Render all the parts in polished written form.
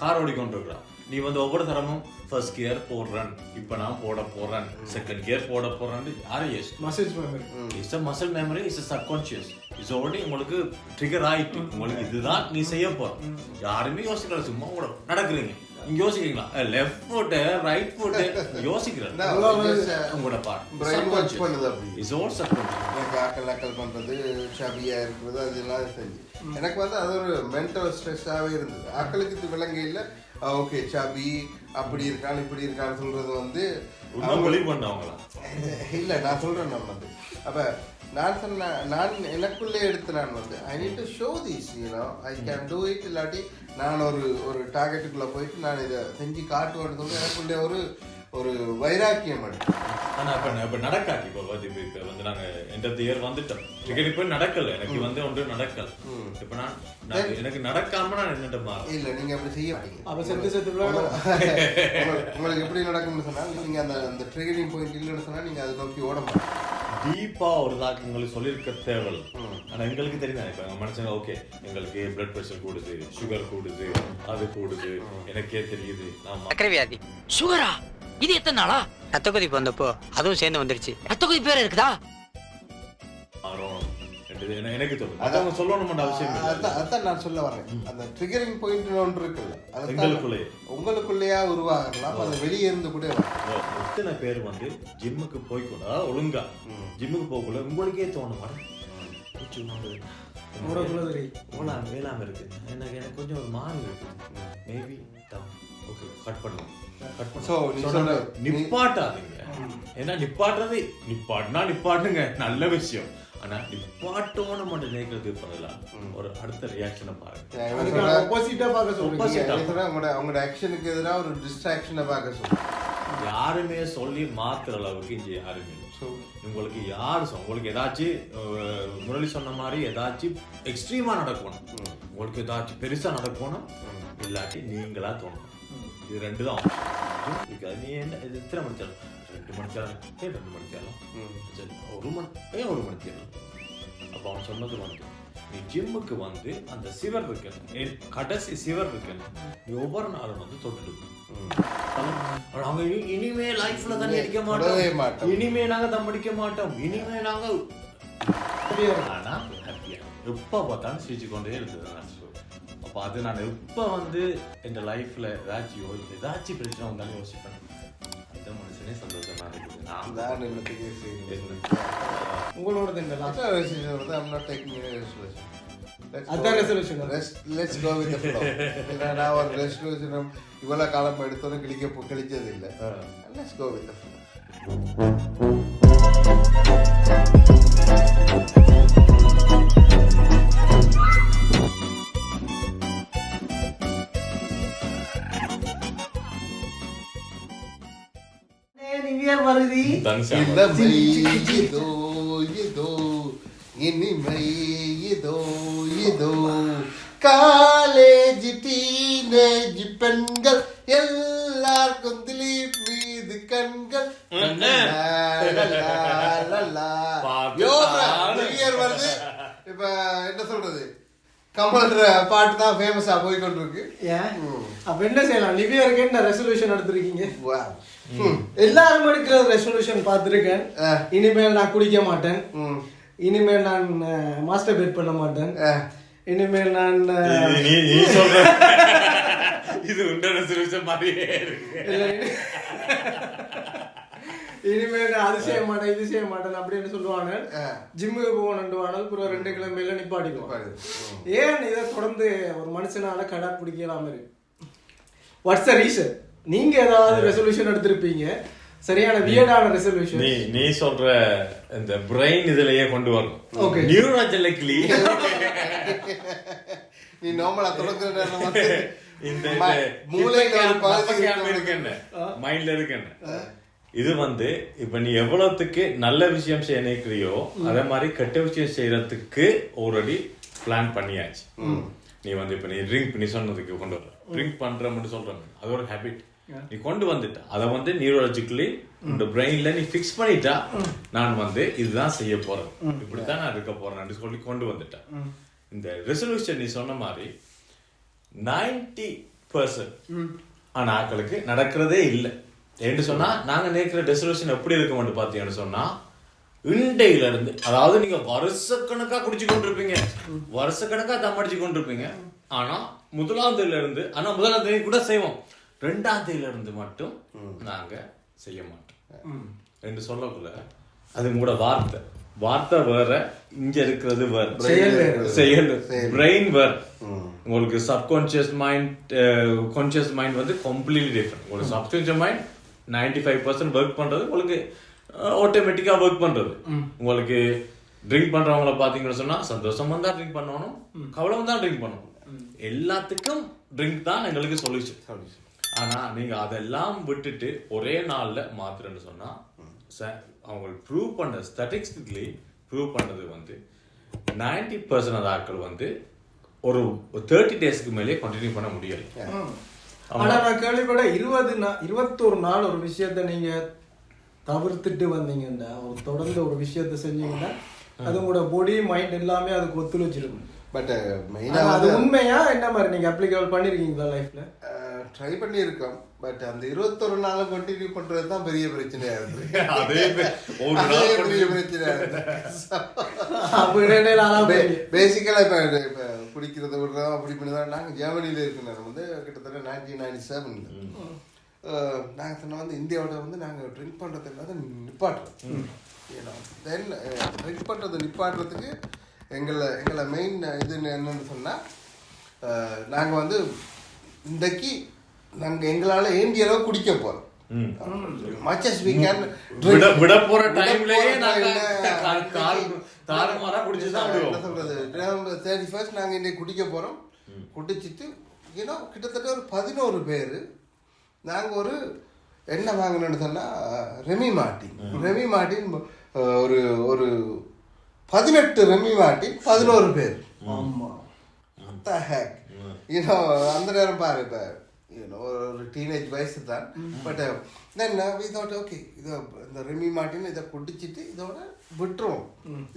Car ஓடிக்கொண்டிருக்கிறான். நீ வந்து ஒவ்வொரு தரமும் ஃபர்ஸ்ட் கியர் போடுறேன், இப்போ நான் போட போறேன், செகண்ட் கியர் போட போறேன். யாரும் muscle memory it's a muscle memory, it's a subconscious. It's already உங்களுக்கு ட்ரிகர் ஆயிட்டு உங்களுக்கு இதுதான் நீ செய்ய போற. யாருமே யோசிக்கல, சும்மா கூட நடக்கிறீங்க. நீங்க யோசிக்கிறீங்களா லெஃப்ட் ஃபுட் ரைட் ஃபுட் யோசிக்கிறேன் உங்களோட பார்ட் இஸ் ஆல் சப்கான்ஷியஸ். ஆக்கல் பண்றது ஷபியா இருக்கிறது அதெல்லாம் செஞ்சு எனக்கு வந்து அது ஒரு மென்டல் ஸ்ட்ரெஸ்ஸாகவே இருந்தது. ஆக்களுக்கு இது விலங்கு இல்லை. ஓகே சபி அப்படி இருக்கான் இப்படி இருக்கான்னு சொல்றது வந்து இல்லை. நான் சொல்றேன் நம்ம வந்து அப்ப நான் சொன்ன நான் எனக்குள்ளே எடுத்து நான் வந்து I need to show this you know I can do it. இல்லாட்டி நான் ஒரு டார்கெட்டுக்குள்ள போயிட்டு நான் இதை செஞ்சு காட்டுவேன்னு சொல்லி எனக்குள்ளே ஒரு வைராக்கியம் அடிக்கும். ஆனா இப்ப நடக்காது. இப்போ வந்து நாங்க எண்ட் ஆஃப் தி இயர் வந்துட்டோம். டிக்கெட் இப்போ நடக்கல, எனக்கு வந்து ஒன்று நடக்கல. இப்ப நான் எனக்கு நடக்காம நான் என்னட்ட மாறேன். இல்ல நீங்க அப்படி செய்ய மாட்டீங்க. அப்ப செத்து உங்களுக்கு எப்படி நடக்கும்னு சொன்னா நீங்க அந்த ட்ரிகரிங் பாயிண்ட் இல்லைன்னு சொன்னா நீங்க அதை நோக்கி ஓட மாட்டீங்க. டீப்பா ஒரு தாக்கு உங்களுக்கு சொல்லியிருக்க தேவையில்லை. ஆனா எங்களுக்கு தெரியும் இப்ப மனுஷங்க ஓகே எங்களுக்கு பிளட் பிரஷர் கூடுது, சுகர் கூடுது, அது கூடுது, எனக்கே தெரியுது. சக்கரை வியாதி சுகரா இது எத்தனை நாளா? ரத்த கொதிப்பு வந்தப்போ அதுவும் சேர்ந்து வந்துருச்சு. ரத்த கொதிப்பு வேற இருக்குதா? எனக்கு தோணும் சொல்லணும் அவசியம். அதான் நான் சொல்ல வரேன். அந்த ட்ரிகரிங் பாயிண்ட் ஒன்று இருக்குல்ல, உங்களுக்குள்ளேயா உருவாகலாம், அது வெளியே இருந்து கூட. எத்தனை பேர் வந்து ஜிம்முக்கு போய்க்கூட ஒழுங்கா ஜிம்முக்கு போகக்குள்ள உங்களுக்கே தோணும் வேளாம இருக்கு, எனக்கு கொஞ்சம் ஒரு மாறி இருக்கு, மேபி ஓகே கட் பண்ணலாம். நிப்பாட்டாதீங்க. ஏன்னா நிப்பாட்டுறது நிப்பாட்டுங்க நல்ல விஷயம். ஆனா நிப்பாட்டோன்னு மட்டும் நினைக்கிறது பதிலா ஒரு அடுத்த ரியாக்ஷனை பாருங்க. உங்களோட ஆக்ஷனுக்கு எதிராக ஒரு டிஸ்ட்ராக்ஷனை பார்க்க சொல்லுங்க. யாருமே சொல்லி மாத்துற அளவுக்கு இங்க யாருமே உங்களுக்கு உங்களுக்கு ஏதாச்சும் முரளி சொன்ன மாதிரி ஏதாச்சும் எக்ஸ்ட்ரீமா நடக்கணும், உங்களுக்கு ஏதாச்சும் பெருசா நடக்கணும், இல்லாட்டி நீங்களா தோணும். இது ரெண்டு தான். நீ என்ன இது எத்தனை மணிச்சாலும் 2 மணிச்சாலும் 2 மணிச்சாலும் ஒரு மணிச்சாலும். அப்ப அவன் சொன்னது வந்து நீ ஜிம்முக்கு வந்து அந்த சிவர் இருக்கு, கடைசி சிவர் இருக்கு, நீ ஒவ்வொரு நாளும் வந்து தொட்டு நாங்க இனிமே லைஃப்ல தான் அடிக்க மாட்டோம், இனிமே நாங்க தம் அடிக்க மாட்டோம், இனிமே நாங்க எப்ப பார்த்தாலும் சிரிச்சு கொண்டே இருந்தது. அப்ப அது நான் எப்ப வந்து என் லைஃப்ல ஏதாச்சும் பிரச்சனை வந்தாலும் யோசிப்பேன், அந்த மனுஷனே சந்தோஷமா இருக்குது. நான் தான் உங்களோட இவ்வளவு காலம் எடுத்தோன்னு கிழிச்சது இல்லை. Let's go with the flow. College teenage பெண்கள் எல்லாருக்கும் திலீப் மீது கண்கள். வருது இப்ப என்ன சொல்றது, கமல் பாட்டு தான் ஃபேமஸா போய் கொண்டிருக்கு. அப்ப என்ன செய்யலாம்? நியூ இயருக்கு என்ன ரெசல்யூஷன் எடுத்திருக்கீங்க? எல்லாரும் எடுக்கிற ரெசல்யூஷன் பார்த்திருக்கேன். இனிமேல் நான் குடிக்க மாட்டேன், இனிமேல் நான் மாஸ்டர் பேட் பண்ண மாட்டேன், இனிமேல் நான் இது உண்ட ரெசல்யூஷன் மாதிரியே இருக்கு. இனிமேல் நான் அது செய்ய மாட்டேன் இது செய்ய மாட்டேன் அப்படின்னு சொல்லுவாங்க. ஜிம்முக்கு போகணுவாங்க, அப்புறம் 2 கிலோமீட்டர்ல நிப்பாட்டிக்குவாங்க. ஏன் இதை தொடர்ந்து ஒரு மனுஷனால கடைப்பிடிக்கலாம் இருக்கு? What's the reason? நீங்க ஏதாவது ரெசல்யூஷன் எடுத்திருப்பீங்க, சரியான வியர்டான ரெசல்யூஷன். நீ சொல்ற இந்த பிரெயின் இதுலயே கொண்டு வரணும். ஓகே, நியூரோலஜிக்கலி நீ நார்மலா தொடக்குற இந்த மூளையில ஒரு பாதி இருக்குன்னு மைண்ட்ல இருக்குன்னு. இது வந்து இப்ப நீ எவ்வளவுக்கு நல்ல விஷயம் செய்ய நினைக்கிறியோ அதே மாதிரி கெட்ட விஷயம் செய்யறதுக்கு ஆல்ரெடி பிளான் பண்ணியாச்சு. நீ வந்து இப்ப நீ ட்ரிங்க் நீ சொன்னதுக்கு கொண்டு வர ட்ரிங்க் பண்ற மட்டும் சொல்றாங்க, அது ஒரு ஹேபிட் நீ கொண்டு வந்துட்ட. அதை வந்து நியூரோலஜிக்கலி இந்த பிரெயின்ல நீ பிக்ஸ் பண்ணிட்டா, நான் வந்து இதுதான் செய்ய போறேன், இப்படித்தான் நான் இருக்க போறேன் சொல்லி கொண்டு வந்துட்டேன். இந்த ரெசல்யூஷன் நீ சொன்ன மாதிரி 90 பர்சன். ஆனா ஆக்களுக்கு நடக்கிறதே இல்லை. என்று சொன்னா நாங்க நினைக்கிற டெஸ்டினேஷன் எப்படி இருக்கும்னு பாத்தீங்கன்னு சொன்னா, இண்டையில இருந்து, அதாவது நீங்க வருஷக்கணக்கா குடிச்சு கொண்டிருப்பீங்க, வருஷக்கணக்கா தம் அடிச்சு கொண்டிருப்பீங்க. ஆனா முதலாம் தேதியில இருந்து, ஆனா முதலாம் தேதி கூட செய்வோம், 2ஆம் தேதியில இருந்து மட்டும் நாங்க செய்ய மாட்டோம் என்று சொல்லக்குள்ள அது கூட வார்த்தை வேற, இங்க இருக்கிறது வேற, செயல் பிரெயின் வேற. உங்களுக்கு சப்கான்சியஸ் மைண்ட், கான்சியஸ் மைண்ட் வந்து கம்ப்ளீட்லி டிஃபரெண்ட். உங்களுக்கு சப்கான்சியஸ் மைண்ட் 95% ஒர்க் பண்றது, உங்களுக்கு ஆட்டோமேட்டிக்கா ஒர்க் பண்றது. உங்களுக்கு ட்ரிங்க் பண்றவங்கள பாத்தீங்கன்னு சொன்னா, சந்தோஷம் வந்தா ட்ரிங்க் பண்ணணும், கவலை வந்தா ட்ரிங்க் பண்ணணும், எல்லாத்துக்கும் ட்ரிங்க் தான் எங்களுக்கு சொல்யூஷன். ஆனா நீங்க அதெல்லாம் விட்டுட்டு ஒரே நாள்ல மாத்திரன்னு சொன்னா, அவங்க ப்ரூவ் பண்ண ஸ்டாட்டிஸ்டிக்லி ப்ரூவ் பண்ணது வந்து 90% ஆஃப் ஆட்கள் வந்து ஒரு 30 டேஸ்க்கு மேலே கண்டினியூ பண்ண முடியல. ஆனா நான் கேள்விப்பட 21 நாள் ஒரு விஷயத்த நீங்க தவிர்த்துட்டு வந்தீங்கன்னா, ஒரு தொடர்ந்து ஒரு விஷயத்த செஞ்சீங்கன்னா, அது உங்களோட பாடி மைண்ட் எல்லாமே அதுக்கு ஒத்துழைச்சிருக்கும். பட் அது உண்மையா என்ன மாதிரி நீங்க அப்ளிகேபிள் பண்ணிருக்கீங்களா லைஃப்ல? ட்ரை பண்ணியிருக்கோம். பட் அந்த 21 நாளும் கண்டினியூ பண்றது தான் பெரிய பிரச்சனையா இருக்கு. பேசிக்கலா இப்ப குடிக்கிறத விடுறோம் அப்படி பண்ணிதான். நாங்க ஜெர்மனியில இருக்கோம் வந்து கிட்டத்தட்ட 1997 நாங்க சொன்ன வந்து இந்தியாவோட வந்து நாங்க ட்ரிங்க் பண்றது இல்லாத நிப்பாட்டுறோம். தென் ட்ரிங்க் பண்றது நிப்பாட்டுறதுக்கு எங்களை மெயின் இது என்னன்னு சொன்னா, நாங்க வந்து இன்றைக்கு நாங்க எங்களால ஏண்டிய அளவு குடிக்க போறோம். மச் அஸ் வி கேன் விட போற டைம்லயே நாங்க தாரமாரா குடிச்சு தான் என்ன சொல்றது, 31st நாங்க இன்னைக்கு குடிக்க போறோம். குடிச்சிட்டு கிட்டத்தட்ட ஒரு 11 பேர் நாங்க ஒரு என்ன வாங்கணும்னு சொன்னா, ரெமி மார்ட்டின் ஒரு ஒரு 18 ரெமி மார்ட்டின் 11 பேர். அந்த நேரம் பாரு, இப்ப ஒரு டீனேஜ் வயசு தான். பட் வி தாட் ஓகே, இதை இந்த ரெமி மார்ட்டின் இதை குடிச்சிட்டு இதோட விட்டுருவோம்,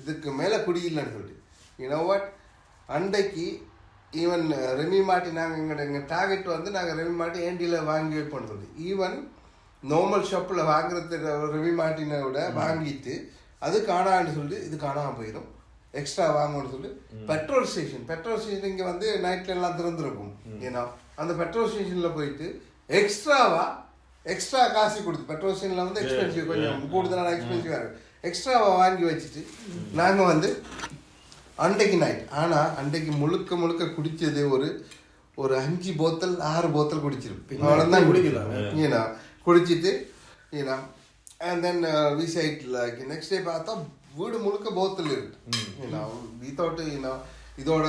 இதுக்கு மேலே குடியில்லைன்னு சொல்லிட்டு வாட் அன்றைக்கு ஈவன் ரெமி மார்ட்டின் நாங்கள் எங்கள் டார்கெட் வந்து நாங்கள் ரெமி மார்ட்டின் ஏண்டியில் வாங்கி வைப்போம்னு சொல்லி, ஈவன் நார்மல் ஷாப்பில் வாங்குறது ரெமி மார்ட்டினை விட வாங்கிட்டு அது காணான்னு சொல்லி இது காணாமல் போயிடும், எக்ஸ்ட்ரா வாங்கணும்னு சொல்லி பெட்ரோல் ஸ்டேஷன் இங்கே வந்து நைட்ல எல்லாம் திறந்துருக்கும். அந்த பெட்ரோல் ஸ்டேஷனில் போயிட்டு எக்ஸ்ட்ரா காசு கொடுத்து, பெட்ரோல் ஸ்டேஷனில் வந்து எக்ஸ்பென்சிவ், கொஞ்சம் கூடுதலான எக்ஸ்பென்சிவாக இருக்கும், எக்ஸ்ட்ராவாக வாங்கி வச்சுட்டு நாங்கள் வந்து அன்றைக்கு நைட், ஆனால் அன்றைக்கு முழுக்க குடித்தது ஒரு 5 போத்தல் 6 போத்தல் குடிச்சிருப்போம். அவ்வளோதான் குடிக்கலாம். குடிச்சிட்டு and then we side like next day பார்த்தா வீடு முழுக்க போத்தல் இருக்கு. வித்தவுட் இதோட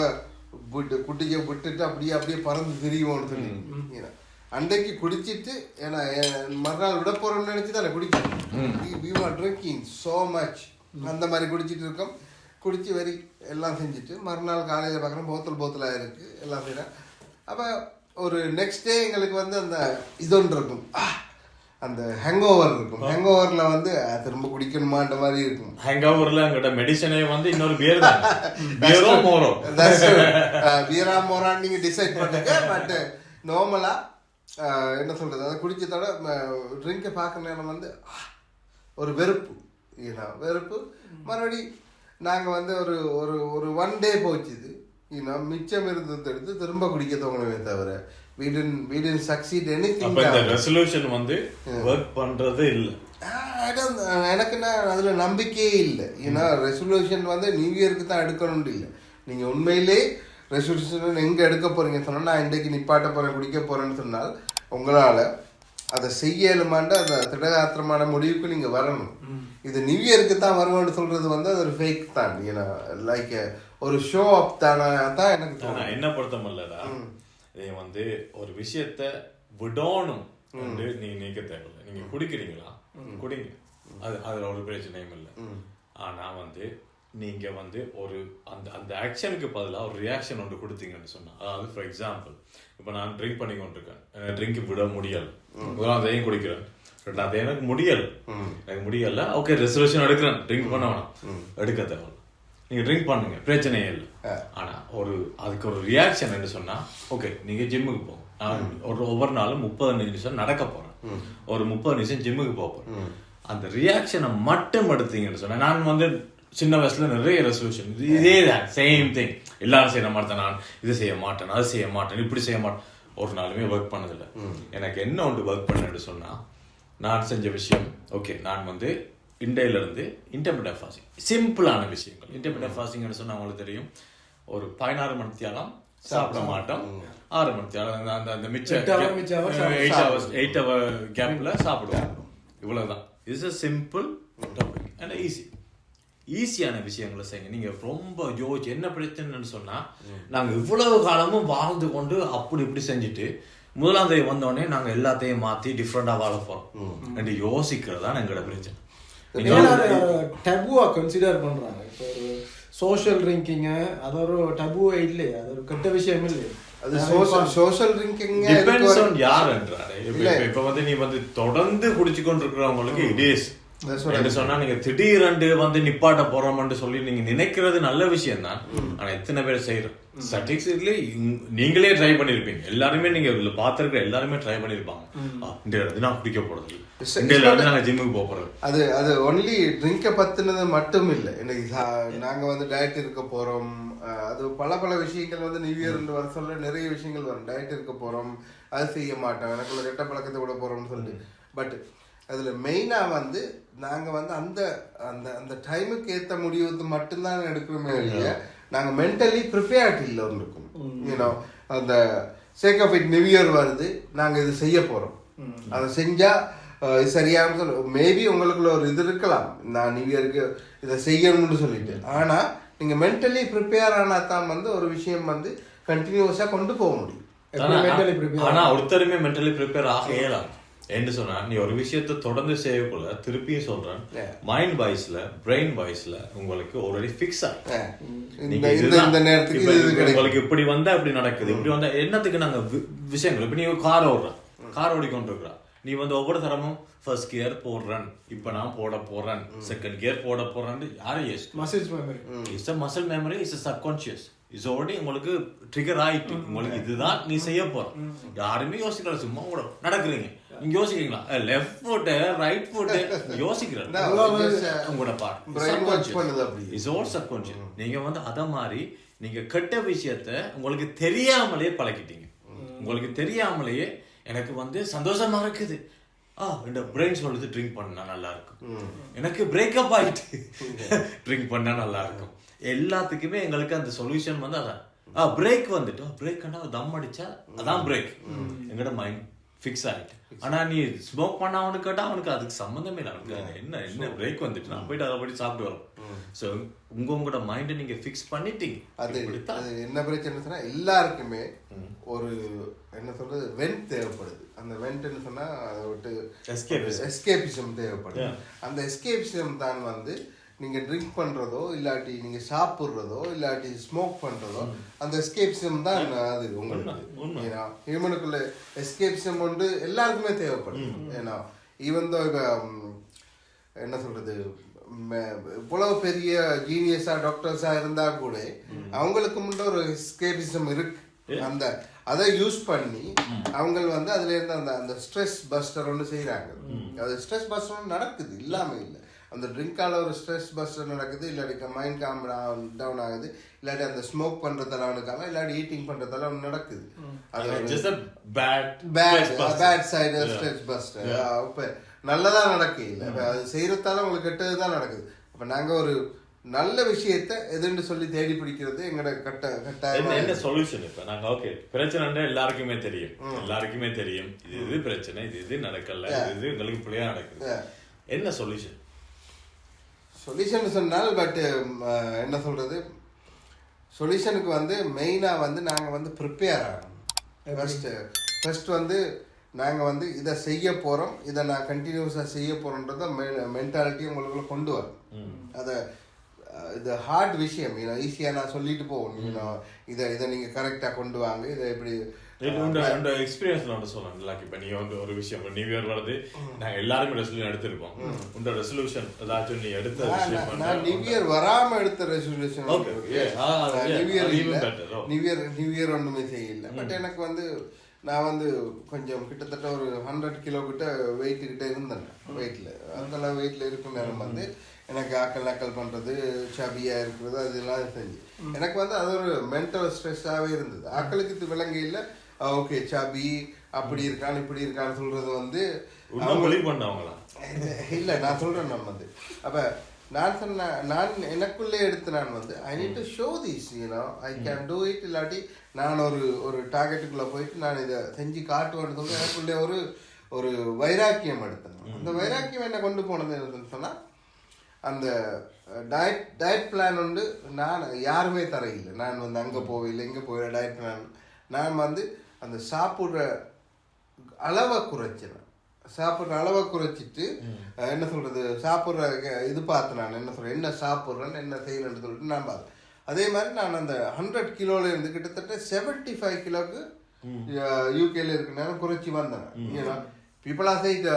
குட்டிக்க விட்டுட்டு அப்படியே பறந்து திரிவோம்னு சொல்லி அன்றைக்கு குடிச்சிட்டு, ஏன்னா மறுநாள் விட போறோம்னு நினைச்சு தானே குடிக்கிறோம். ட்ரிங்கிங் சோ மச் அந்த மாதிரி குடிச்சிட்டு இருக்கோம். குடிச்சு வரி எல்லாம் செஞ்சுட்டு மறுநாள் காலையில் பார்க்குறோம் போத்தலாக இருக்கு, எல்லாம் செய்யறேன். அப்போ ஒரு நெக்ஸ்ட் டே எங்களுக்கு வந்து அந்த இதொன்று இருக்கும், அந்த ஹேங்கோவர் இருக்கும். ஹேங்கோவர்ல வந்து திரும்ப குடிக்கணுமான்ற மாதிரி இருக்கும். ஹேங்கோவர்ல எங்கிட்ட மெடிசனே வந்து இன்னொரு பியர் தான், பியரோ மோரோ, பியரா மோரான்னு நீங்க டிசைட் பண்ணுங்க. பட் நார்மலா என்ன சொல்றது, அதை குடிச்சதோட ட்ரிங்கை பார்க்க நேரம் வந்து ஒரு வெறுப்பு மறுபடி நாங்கள் வந்து ஒரு 1 டே போச்சுது. மிச்சம் இருந்தது எடுத்து திரும்ப குடிக்க தோணுமே தவிர we didn't succeed anything. அப்ப இந்த ரெசல்யூஷன் வந்து வர்க் பண்றது இல்ல. எனக்கு அதுல நம்பிக்கையே இல்லை. ஏன்னா ரெசல்யூஷன் வந்து நியூ இயருக்கு தான் எடுக்கணும்னு இல்லை. நீங்க உண்மையிலே ரெசல்யூஷன் எங்க எடுக்க போறீங்க சொன்னா, நான் இன்றைக்கு நிப்பாட்ட போறேன் குடிக்க போறேன்னு சொன்னால் உங்களால அதை செய்யலுமாண்ட அந்த திடகாத்திரமான முடிவுக்கு நீங்க வரணும். இது நியூ இயருக்கு தான் வருவோம்னு சொல்றது வந்து அது ஒரு ஃபேக் தான். ஏன்னா லைக் ஒரு ஷோ அப் தானே தான் எனக்கு என்ன பொறுத்தமல்லடா. நீங்க வந்து ஒரு விஷயத்த விடணும் என்று நீங்க நினைக்க தேவையில்லை. நீங்க குடிக்கிறீங்களா, குடிங்க, அதுல ஒரு பிரச்சனையும் இல்லை. ஆனா வந்து நீங்க வந்து ஒரு அந்த ஆக்ஷனுக்கு பதிலாக ஒரு ரியாக்ஷன் ஒன்று கொடுத்தீங்கன்னு சொன்னா, அதாவது ஃபார் எக்ஸாம்பிள் இப்போ நான் ட்ரிங்க் பண்ணி கொண்டிருக்கேன், ட்ரிங்க் விட முடியல, அதையும் குடிக்கிறேன், ரெண்டாவது எனக்கு முடியல, ஓகே ரெசல்யூஷன் எடுக்கிறேன், ட்ரிங்க் பண்ண வேணாம், எடுக்க தேவை, நீங்க ட்ரிங்க் பண்ணுங்க, பிரச்சனையே இல்லை. ஆனா அதுக்கு ஒரு ரியாக்ஷன் என்ன சொன்னா, ஓகே நீங்க ஜிம்முக்கு போங்க, ஒவ்வொரு நாளும் 30 நிமிஷம் நடக்க போறேன், ஒரு 30 நிமிஷம் ஜிம்முக்கு போறேன். அந்த ரியாக்ஷனை மட்டும் எடுத்தீங்கன்னு சொன்னா, நான் வந்து சின்ன வயசுல நிறைய ரெசல்யூஷன் இதே தான், சேம் திங். எல்லாரும் செய்ய மாட்டேன், நான் இது செய்ய மாட்டேன், அது செய்ய மாட்டேன், இப்படி செய்ய மாட்டேன், ஒரு நாளுமே ஒர்க் பண்ணதில்லை. எனக்கு என்ன ஒன்று ஒர்க் பண்ணு சொன்னா, நான் செஞ்ச விஷயம், ஓகே, நான் வந்து இண்டையிலிருந்து இன்டர்மிட்டன்ட் ஃபாஸ்டிங், சிம்பிளான விஷயங்கள். இன்டர்மிட்டன்ட் ஃபாஸ்டிங்னு சொன்னா அவங்களுக்கு தெரியும், ஒரு 16 மணித்தியாலம் சாப்பிட மாட்டோம், 6 மணித்தியாலம் அந்த மிச்சம் 8 hour கேப்ல சாப்பிடுவோம், இவ்வளவுதான். It's a simple topic and ஈஸியான விஷயங்களை செய்யுங்க. நீங்க ரொம்ப யோசிச்சு என்ன பிரச்சனைன்னு சொன்னா, நாங்க இவ்வளவு காலமும் வாழ்ந்து கொண்டு அப்படி இப்படி செஞ்சுட்டு முதலாம் தேதி வந்தோடனே நாங்க எல்லாத்தையும் மாத்தி டிஃப்ரெண்டா வாழ போறோம் என்று யோசிக்கிறதா எங்களோட பிரச்சனை. டபுவா கன்சிடர் பண்றாங்க. இப்போ ஒரு சோஷியல் ட்ரிங்கிங் அது ஒரு டபுவா இல்லையே, அது ஒரு கெட்ட விஷயம் இல்லையே. அது சோஷியல் ட்ரிங்கிங் டிபெண்ட்ஸ் ஆன் யார்ன்றாரு. இப்ப வந்து நீ வந்து தொடர்ந்து குடிச்சு கொண்டிருக்கிறவங்களுக்கு இட் இஸ் என்று சொன்னா, நீங்க திடீரென்று வந்து நிப்பாட்ட போறோம்னு சொல்லி நீங்க நினைக்கிறது நல்ல விஷயம் தான். ஆனா எத்தனை பேர் செய்யறோம்? ஸ்டாட்டிஸ்டிக்லி நீங்களே ட்ரை பண்ணிருப்பீங்க, எல்லாருமே நீங்க பாத்துருக்க எல்லாருமே ட்ரை பண்ணிருப்பாங்க. இந்த இடத்துல நான் குடிக்க போறது, இந்த இடத்துல நாங்க ஜிம்முக்கு போக போறோம். அது ஒன்லி ட்ரிங்க பத்தினது மட்டும் இல்லை. இன்னைக்கு நாங்க வந்து டயட் இருக்க போறோம், அது பல விஷயங்கள் வந்து நியூ இயர் வர சொல்ல நிறைய விஷயங்கள் வரும். டயட் இருக்க போறோம், அது செய்ய மாட்டோம், எனக்குள்ள ரெட்ட பழக்கத்தை விட போறோம்னு சொல்லிட்டு. பட் அதுல மெயினா வந்து நாங்க வந்து அந்த அந்த அந்த டைமுக்கு ஏற்ற முடிவு மட்டும்தான் எடுக்கிறோமே இல்லையா, நாங்க மென்டலி ப்ரிப்பேர்ட் இல்லை இருக்கும். யூனோ அந்த sake of it new year வருது, நாங்க இது செய்ய போறோம், அதை செஞ்சா சரியான சொல்ல மேபி உங்களுக்குள்ள ஒரு இது இருக்கலாம், நான் நியூ இயருக்கு இதை செய்யணும்னு சொல்லிட்டு. ஆனா நீங்க மென்டலி ப்ரிப்பேர் ஆனா தான் வந்து ஒரு விஷயம் வந்து கண்டினியூஸா கொண்டு போக முடியும். ஆனா ஒருத்தருமே மென்டலி ப்ரிப்பேர் ஆக இயலாது. என்று சொன்னா, நீ ஒரு விஷயத்தை தொடர்ந்து செய்யக்குள்ள திருப்பியும் சொல்றேன், மைண்ட் வாய்ஸ்ல பிரெயின் வாய்ஸ்ல உங்களுக்கு ஆல்ரெடி ஃபிக்ஸ் ஆகும். உங்களுக்கு இப்படி வந்தா இப்படி நடக்குது, இப்படி வந்தா என்னத்துக்கு நாங்க விஷயங்கள். இப்ப நீ கார் ஓடிக்கொண்டு இருக்கிறா, நீ வந்து ஒவ்வொரு தரமும் ஃபர்ஸ்ட் கியர் போடுறேன், இப்ப நான் போட போறேன், செகண்ட் கியர் போட போறேன், யாரும் muscle memory is subconscious is already உங்களுக்கு ட்ரிகர் ஆயிட்டு, உங்களுக்கு இதுதான் நீ செய்ய போற. யாருமே யோசிக்கல, சும்மா கூட நடக்குறீங்க, நீங்க யோசிக்கிறீங்களா லெஃப்ட் ஃபுட் ரைட் ஃபுட் யோசிக்கிறேன், உங்களோட பார்ட் இஸ் ஆல் சப்கான்சியஸ். நீங்க வந்து அத மாதிரி நீங்க கெட்ட விஷயத்த உங்களுக்கு தெரியாமலே பழக்கிட்டீங்க. உங்களுக்கு தெரியாமலேயே எனக்கு வந்து சந்தோஷமா இருக்குது, இந்த பிரெயின் சொல்லுது ட்ரிங்க் பண்ணா நல்லா இருக்கும், எனக்கு பிரேக்கப் ஆயிட்டு ட்ரிங்க் பண்ணா நல்லா இருக்கும். எல்லாத்துக்குமே எங்களுக்கு அந்த சொல்யூஷன் வந்து அதான் பிரேக் வந்துட்டு, பிரேக் தம் அடிச்சா அதான் பிரேக், எங்களோட மைண்ட் ஃபிக்ஸ் ஆயிட்டு. ஆனா நீ ஸ்மோக் பண்ண அவனுக்கு கேட்டா அவனுக்கு அதுக்கு சம்பந்தமே இல்லை, அவனுக்கு என்ன பிரேக் வந்துட்டு நான் போயிட்டு அதை படி சாப்பிட்டு வரோம். ஸோ உங்களோட மைண்டை நீங்க ஃபிக்ஸ் பண்ணிட்டீங்க. அது என்ன பிரச்சனை சொன்னா, எல்லாருக்குமே ஒரு என்ன சொல்றது வென்ட் தேவைப்படுது. அந்த வென்ட்னு சொன்னா அதை விட்டு எஸ்கேபிசம் தேவைப்படுது. அந்த எஸ்கேபிசம் தான் வந்து நீங்க ட்ரிங்க் பண்றதோ இல்லாட்டி நீங்க சாப்பிடுறதோ இல்லாட்டி ஸ்மோக் பண்றதோ, அந்த எஸ்கேபிசம் தான் அது உங்களுக்கு. ஏன்னா ஹியூமனுக்குள்ள எஸ்கேபிசம் வந்து எல்லாருக்குமே தேவைப்படுது. ஏன்னா ஈவன் தோ இப்ப என்ன சொல்றது, இவ்வளவு பெரிய ஜீனியஸா டாக்டர்ஸா இருந்தா கூட அவங்களுக்கு முன்ன ஒரு எஸ்கேபிசம் இருக்கு. அந்த அதை யூஸ் பண்ணி அவங்க வந்து அதுல இருந்து அந்த அந்த ஸ்ட்ரெஸ் பஸ்டர் ஒன்று செய்யறாங்க. அது ஸ்ட்ரெஸ் பஸ்டர் நடக்குது, இல்லாம இல்லை. அந்த ட்ரிங்கால ஒரு ஸ்ட்ரெஸ் பஸ்டர் நடக்குது, இல்லாட்டி மைண்ட் காம் டவுன் ஆகுது, இல்லாட்டி அந்த ஸ்மோக் பண்றதால அவனுக்காக, இல்லாட்டி ஈட்டிங் பண்றதால அவனு நடக்குது. அது பேட் சைடு ஸ்ட்ரெஸ் பஸ்டர். இப்ப நல்லதா நடக்க இல்லை, அது செய்யறதால உங்களுக்கு கெட்டதுதான் நடக்குது. அப்ப நாங்க ஒரு நல்ல விஷயத்தை எதுன்னு சொல்லி தேடி பிடிக்கிறது எங்களோட கட்டாயம். என்ன சொல்யூஷன்? இப்ப நாங்க ஓகே பிரச்சனை எல்லாருக்குமே தெரியும், எல்லாருக்குமே தெரியும் இது பிரச்சனை, இது நடக்கல, இது எங்களுக்கு பிள்ளையா நடக்குது. என்ன சொல்யூஷன்? சொல்யூஷன் சொன்னால் பட் என்ன சொல்றது, சொல்யூஷனுக்கு வந்து மெயினா வந்து நாங்க வந்து ப்ரிப்பேர் ஆகணும். ஃபர்ஸ்ட் வந்து நாங்க வந்து இதை செய்ய போறோம், இதை நான் கண்டினியூஸா செய்ய போறோம்ன்றத மென்டாலிட்டி உங்களுக்குள்ள கொண்டு வரும். அதை இது ஹார்ட் விஷயம், ஈஸியா நான் சொல்லிட்டு போகணும், இதை நீங்க கரெக்டா கொண்டு வாங்க, இதை எப்படி எக்ஸ்பீரியன்ஸ்ல சொல்லலாம். இப்ப நீங்க வந்து ஒரு விஷயம் நியூ இயர் வருது, நாங்க எல்லாருமே ரெசல்யூஷன் எடுத்திருக்கோம். உங்க ரெசல்யூஷன் ஏதாச்சும் நீ எடுத்த விஷயம்? நான் நியூ இயர் வராம எடுத்த ரெசல்யூஷன். நியூ இயர் ஒண்ணுமே செய்யல. பட் எனக்கு வந்து நான் வந்து கொஞ்சம் கிட்டத்தட்ட ஒரு 100 கிலோ கிட்ட வெயிட் கிட்ட இருந்தேன். வெயிட்டில் அந்த வெயிட்டில் இருக்கும் நேரம் வந்து எனக்கு ஆக்கல் பண்ணுறது, சபியாக இருக்கிறது, அதெல்லாம் செஞ்சு எனக்கு வந்து அது ஒரு மென்டல் ஸ்ட்ரெஸ்ஸாகவே இருந்தது. ஆக்களுக்கு இது விலங்கையில் ஓகே சபி அப்படி இருக்கான்னு இப்படி இருக்கான்னு சொல்கிறது வந்து இல்லை. நான் சொல்கிறேன் நான் வந்து அப்போ நான் சொன்ன நான் எனக்குள்ளே எடுத்து நான் வந்து I need to show this I can do it. இல்லாட்டி நான் ஒரு டார்கெட்டுக்குள்ளே போயிட்டு நான் இதை செஞ்சு காட்டுவேன்னு சொல்லி எனக்குள்ளே ஒரு வைராக்கியம் எடுத்தேன். அந்த வைராக்கியம் என்ன கொண்டு போனது என்னன்னு சொன்னால் அந்த டயட் பிளான் வந்து நான் யாருமே தரையில்லை. நான் வந்து அங்கே போகல இங்கே போகல டயட் பிளான். நான் வந்து அந்த சாப்பிட்ற அளவை குறைச்சேன். சாப்பிட்ற அளவை குறைச்சிட்டு என்ன சொல்கிறது சாப்பிட்ற இது பார்த்து நான் என்ன சொல்கிறேன் என்ன சாப்பிட்றேன்னு என்ன செய்யணுன்னு சொல்லிட்டு நான் பார்த்தேன். அதே மாதிரி நான் அந்த 100 கிலோல இருந்து கிட்டத்தட்ட 75 கிலோக்கு யூகேல இருக்க நேரம் குறைச்சி வந்தேன். ஏன்னா பீப்புள் ஆர் சேயிங்